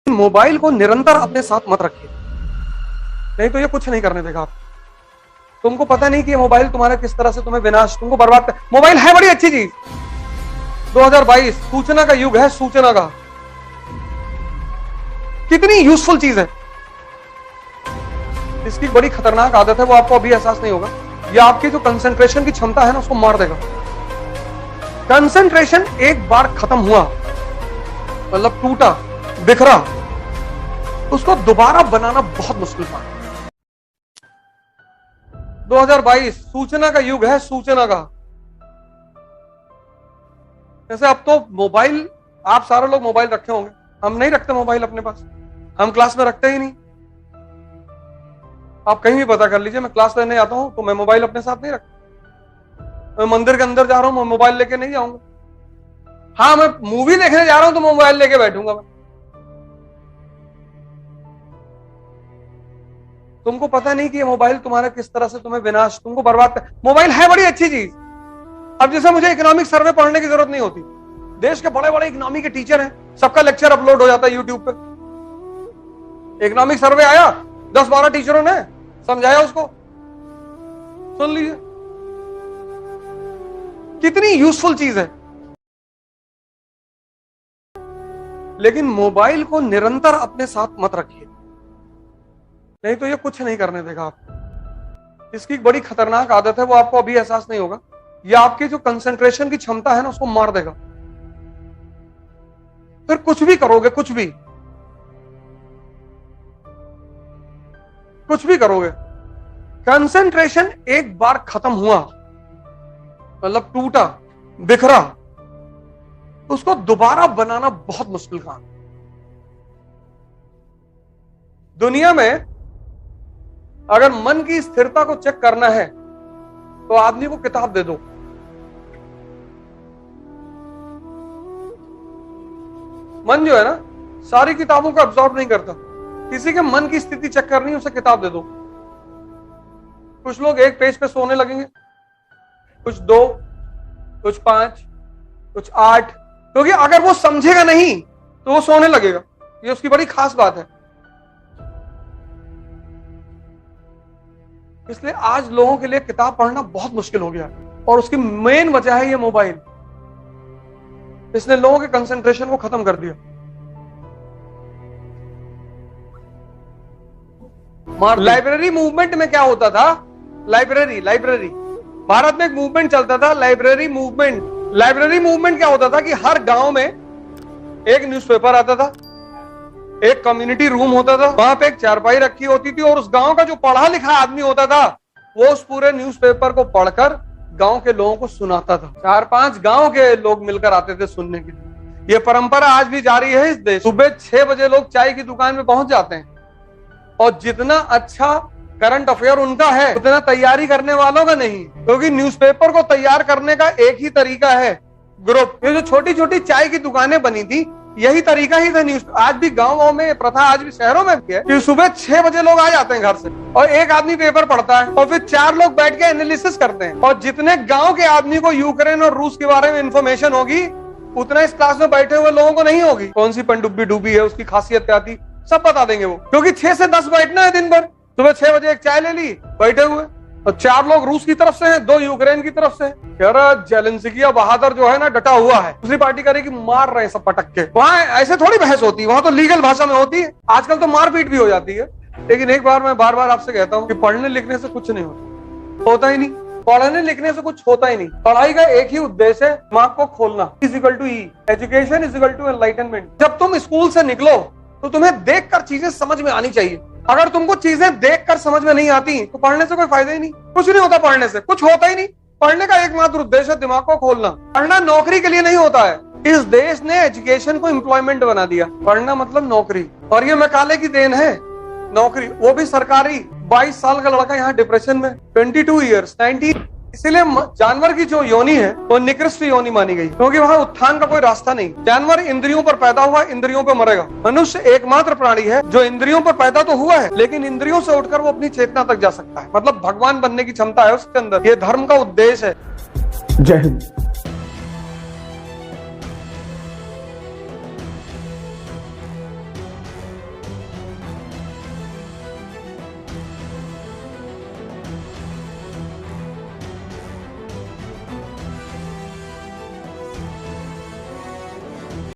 Mobile को निरंतर अपने साथ मत रखिए, नहीं तो ये कुछ नहीं करने देगा आप। तुमको पता नहीं कि ये मोबाइल तुम्हारा किस तरह से तुम्हें विनाश, तुमको बर्बाद कर। मोबाइल है बड़ी अच्छी चीज। 2022 सूचना का युग है, सूचना का कितनी यूजफुल चीज है। इसकी बड़ी खतरनाक आदत है, वो आपको अभी एहसास नहीं होगा। ये आपकी जो कंसंट्रेशन की क्षमता है ना, उसको मार देगा। कंसंट्रेशन एक बार खत्म हुआ मतलब टूटा बिखरा, उसको दोबारा बनाना बहुत मुश्किल था। 2022 सूचना का युग है, सूचना का। जैसे अब तो मोबाइल, आप सारे लोग मोबाइल रखे होंगे, हम नहीं रखते मोबाइल अपने पास, हम क्लास में रखते ही नहीं। आप कहीं भी पता कर लीजिए, मैं क्लास लेने आता हूं तो मैं मोबाइल अपने साथ नहीं रखता। मैं मंदिर के अंदर जा रहा हूं, मैं मोबाइल लेके नहीं जाऊंगा। हाँ, मैं मूवी देखने जा रहा हूं तो मोबाइल लेके बैठूंगा मैं। तुमको पता नहीं कि ये मोबाइल तुम्हारा किस तरह से तुम्हें विनाश, तुमको बर्बाद कर। मोबाइल है बड़ी अच्छी चीज। अब जैसे मुझे इकोनॉमिक सर्वे पढ़ने की जरूरत नहीं होती, देश के बड़े बड़े इकोनॉमी के टीचर हैं, सबका लेक्चर अपलोड हो जाता है यूट्यूब पे। इकोनॉमिक सर्वे आया, 10-12 टीचरों ने समझाया, उसको सुन लीजिए। कितनी यूजफुल चीज है। लेकिन मोबाइल को निरंतर अपने साथ मत रखिए, नहीं तो ये कुछ नहीं करने देगा आप। इसकी बड़ी खतरनाक आदत है, वो आपको अभी एहसास नहीं होगा। ये आपकी जो कंसंट्रेशन की क्षमता है ना, उसको मार देगा। फिर कुछ भी करोगे, कुछ भी करोगे, कंसंट्रेशन एक बार खत्म हुआ मतलब टूटा बिखरा, उसको दोबारा बनाना बहुत मुश्किल काम। दुनिया में अगर मन की स्थिरता को चेक करना है तो आदमी को किताब दे दो। मन जो है ना, सारी किताबों को अब्सॉर्ब नहीं करता। किसी के मन की स्थिति चेक करनी है, उसे किताब दे दो। कुछ लोग एक पेज पे सोने लगेंगे, कुछ 2, कुछ 5, कुछ 8, क्योंकि अगर वो समझेगा नहीं तो वो सोने लगेगा। ये उसकी बड़ी खास बात है। इसलिए आज लोगों के लिए किताब पढ़ना बहुत मुश्किल हो गया है, और उसकी मेन वजह है ये मोबाइल। इसने लोगों के कंसंट्रेशन को खत्म कर दिया। लाइब्रेरी मूवमेंट में क्या होता था? लाइब्रेरी भारत में एक मूवमेंट चलता था, लाइब्रेरी मूवमेंट क्या होता था कि हर गांव में एक न्यूज़पेपर आता था, एक कम्युनिटी रूम होता था, वहां पे एक चारपाई रखी होती थी, और उस गांव का जो पढ़ा लिखा आदमी होता था वो उस पूरे न्यूज़पेपर को पढ़कर गांव के लोगों को सुनाता था। 4-5 गांव के लोग मिलकर आते थे सुनने के लिए। ये परंपरा आज भी जारी है इस देश। सुबह 6 बजे लोग चाय की दुकान में पहुंच जाते हैं, और जितना अच्छा करंट अफेयर उनका है उतना तैयारी करने वालों का नहीं, क्योंकि न्यूज़पेपर को तैयार करने का एक ही तरीका है, ग्रुप। ये जो छोटी छोटी चाय की दुकानें बनी थी, यही तरीका ही था न्यूज। आज भी गांवों में प्रथा, आज भी शहरों में भी है कि सुबह 6 बजे लोग आ जाते हैं घर से, और एक आदमी पेपर पढ़ता है, और फिर 4 लोग बैठ के एनालिसिस करते हैं। और जितने गांव के आदमी को यूक्रेन और रूस के बारे में इंफॉर्मेशन होगी, उतना इस क्लास में बैठे हुए लोगों को नहीं होगी। कौन सी पनडुब्बी डूबी है, उसकी खासियत क्या थी, सब बता देंगे वो, क्योंकि 6 से 10 बैठना है दिन भर। सुबह 6 बजे एक चाय ले ली, बैठे हुए, और 4 लोग रूस की तरफ से हैं, 2 यूक्रेन की तरफ से हैं। जेलेंस्की बहादुर जो है ना, डटा हुआ है, दूसरी पार्टी करेगी, मार रहे हैं सब पटक के। वहां ऐसे थोड़ी बहस होती है, वहां तो लीगल भाषा में होती है। आजकल तो मारपीट भी हो जाती है। लेकिन एक बार मैं बार बार आपसे कहता हूं कि पढ़ने लिखने से कुछ नहीं होता ही नहीं। पढ़ने लिखने से कुछ होता ही नहीं। पढ़ाई का एक ही उद्देश्य है, दिमाग को खोलना। E, education = enlightenment. जब तुम स्कूल से निकलो तो तुम्हें देखकर चीजें समझ में आनी चाहिए। अगर तुमको चीजें देखकर समझ में नहीं आती तो पढ़ने से कोई फायदा ही नहीं। कुछ नहीं होता पढ़ने से, कुछ होता ही नहीं। पढ़ने का एकमात्र उद्देश्य है दिमाग को खोलना। पढ़ना नौकरी के लिए नहीं होता है। इस देश ने एजुकेशन को एम्प्लॉयमेंट बना दिया। पढ़ना मतलब नौकरी, और ये मैकाले की देन है, नौकरी, वो भी सरकारी। 22 साल का लड़का यहाँ डिप्रेशन में, 22 ईयर्स, 19। इसीलिए जानवर की जो योनि है वो निकृष्ट योनि मानी गई, क्योंकि वहां उत्थान का कोई रास्ता नहीं। जानवर इंद्रियों पर पैदा हुआ, इंद्रियों पर मरेगा। मनुष्य एकमात्र प्राणी है जो इंद्रियों पर पैदा तो हुआ है, लेकिन इंद्रियों से उठकर वो अपनी चेतना तक जा सकता है। मतलब भगवान बनने की क्षमता है उसके अंदर। ये धर्म का उद्देश्य है। जय हिंद।